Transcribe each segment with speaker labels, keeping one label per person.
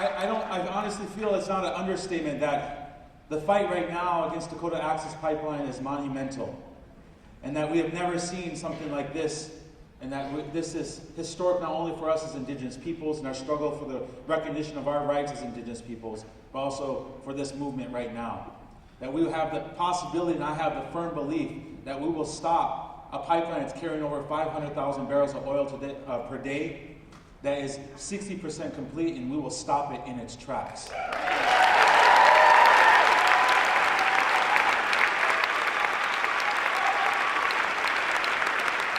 Speaker 1: I honestly feel it's not an understatement that the fight right now against Dakota Access Pipeline is monumental, and that we have never seen something like this, and that this is historic not only for us as Indigenous peoples and our struggle for the recognition of our rights as Indigenous peoples, but also for this movement right now. That we have the possibility, and I have the firm belief, that we will stop a pipeline that's carrying over 500,000 barrels of oil per day, that is 60% complete, and we will stop it in its tracks.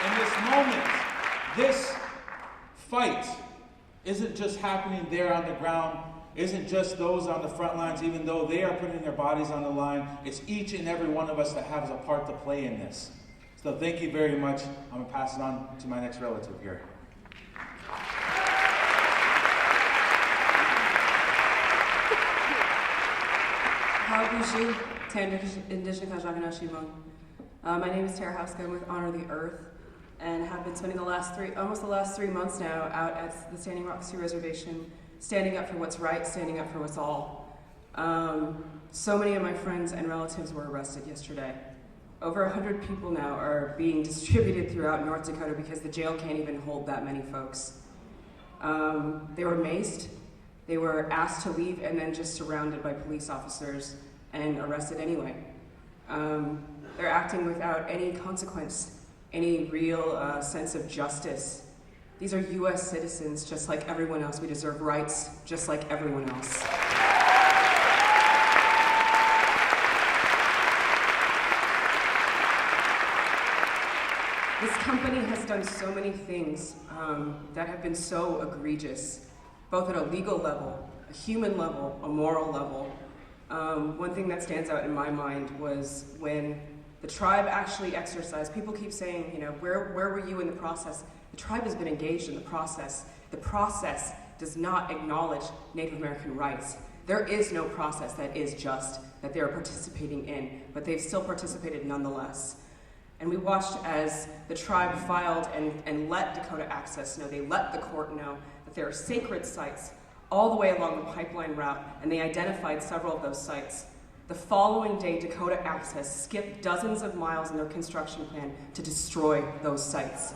Speaker 1: In this moment, this fight isn't just happening there on the ground, isn't just those on the front lines, even though they are putting their bodies on the line. It's each and every one of us that has a part to play in this. So thank you very much. I'm going to pass it on to my next relative here.
Speaker 2: My name is Tara Houska. I'm with Honor the Earth, and have been spending almost the last 3 months now out at the Standing Rock Sioux Reservation, standing up for what's right, standing up for what's all. So many of my friends and relatives were arrested yesterday. Over 100 people now are being distributed throughout North Dakota because the jail can't even hold that many folks. They were maced, they were asked to leave, and then just surrounded by police officers and arrested anyway. They're acting without any consequence, any real sense of justice. These are US citizens just like everyone else. We deserve rights just like everyone else. This company has done so many things that have been so egregious, both at a legal level, a human level, a moral level. One thing that stands out in my mind was when the tribe actually exercised. People keep saying, you know, where were you in the process? The tribe has been engaged in the process. The process does not acknowledge Native American rights. There is no process that is just, that they're participating in, but they've still participated nonetheless. And we watched as the tribe filed and let Dakota Access know, they let the court know that there are sacred sites all the way along the pipeline route, and they identified several of those sites. The following day, Dakota Access skipped dozens of miles in their construction plan to destroy those sites.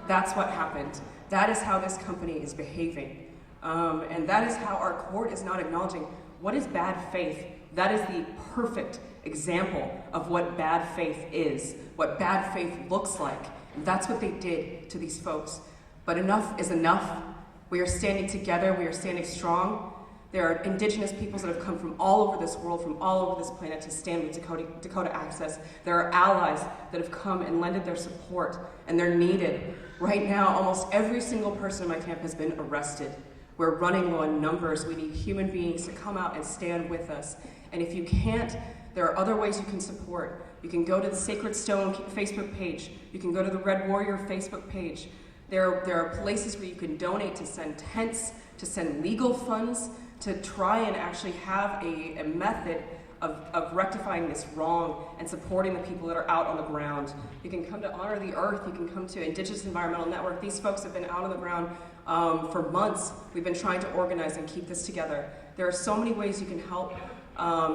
Speaker 2: That's what happened. That is how this company is behaving. And that is how our court is not acknowledging what is bad faith. That is the perfect example of what bad faith is, what bad faith looks like. And that's what they did to these folks. But enough is enough. We are standing together, we are standing strong. There are Indigenous peoples that have come from all over this world, from all over this planet to stand with Dakota Access. There are allies that have come and lended their support, and they're needed. Right now, almost every single person in my camp has been arrested. We're running low on numbers. We need human beings to come out and stand with us. And if you can't, there are other ways you can support. You can go to the Sacred Stone Facebook page. You can go to the Red Warrior Facebook page. There are places where you can donate to send tents, to send legal funds, to try and actually have a method of rectifying this wrong and supporting the people that are out on the ground. You can come to Honor the Earth, you can come to Indigenous Environmental Network. These folks have been out on the ground for months. We've been trying to organize and keep this together. There are so many ways you can help.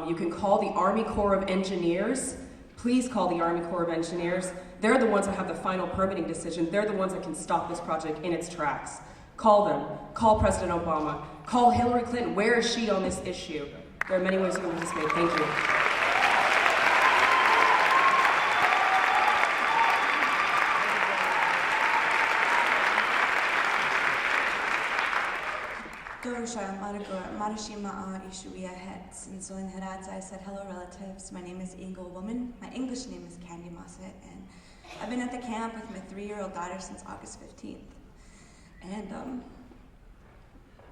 Speaker 2: You can call the Army Corps of Engineers. Please call the Army Corps of Engineers. They're the ones that have the final permitting decision. They're the ones that can stop this project in its tracks. Call them. Call President Obama. Call Hillary Clinton. Where is she on this issue? There are many ways you can participate. Thank you.
Speaker 3: And so in Heradza, I said, hello relatives, my name is Eagle Woman. My English name is Kandi Mossett, and I've been at the camp with my 3-year-old daughter since August 15th. And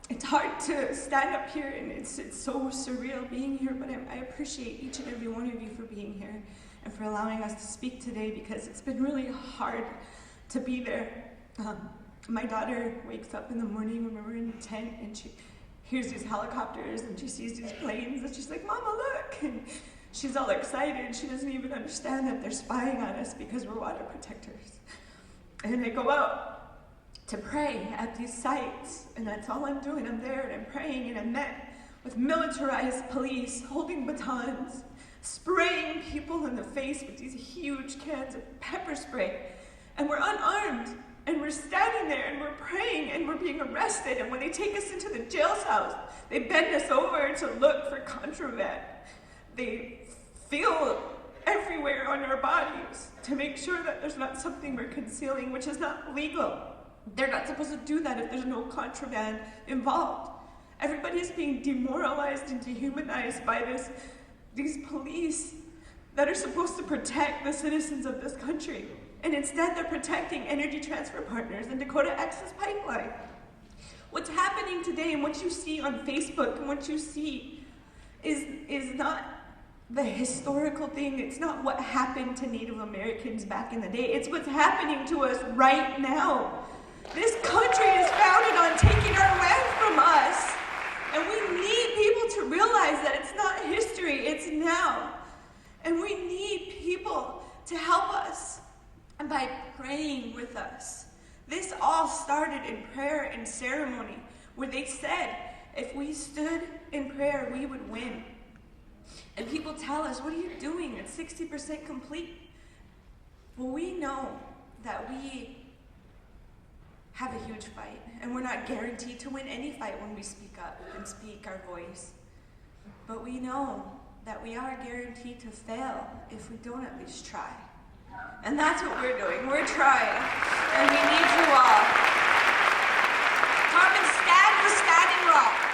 Speaker 3: it's hard to stand up here, and it's so surreal being here, but I appreciate each and every one of you for being here and for allowing us to speak today, because it's been really hard to be there. My daughter wakes up in the morning when we're in the tent, and she hears these helicopters and she sees these planes, and she's like, Mama, look! And she's all excited. She doesn't even understand that they're spying on us because we're water protectors. And I go out
Speaker 4: to pray at these sites, and that's all I'm doing. I'm there and I'm praying, and I'm met with militarized police holding batons, spraying people in the face with these huge cans of pepper spray, and we're unarmed, and we're standing there and we're praying and we're being arrested, and when they take us into the jail cells, they bend us over to look for contraband. They feel everywhere on our bodies to make sure that there's not something we're concealing, which is not legal. They're not supposed to do that if there's no contraband involved. Everybody's being demoralized and dehumanized by these police that are supposed to protect the citizens of this country. And instead they're protecting Energy Transfer Partners and Dakota Access Pipeline. What's happening today and what you see on Facebook and what you see is not the historical thing. It's not what happened to Native Americans back in the day. It's what's happening to us right now. This country is founded on taking our land from us. And we need people to realize that it's not history, it's now. And we need people to help us by praying with us. This all started in prayer and ceremony, where they said if we stood in prayer, we would win. And people tell us, what are you doing? It's 60% complete. Well, we know that we have a huge fight, and we're not guaranteed to win any fight when we speak up and speak our voice. But we know that we are guaranteed to fail if we don't at least try. And that's what we're doing. We're trying, and we need you all. Come and stand with Standing Rock.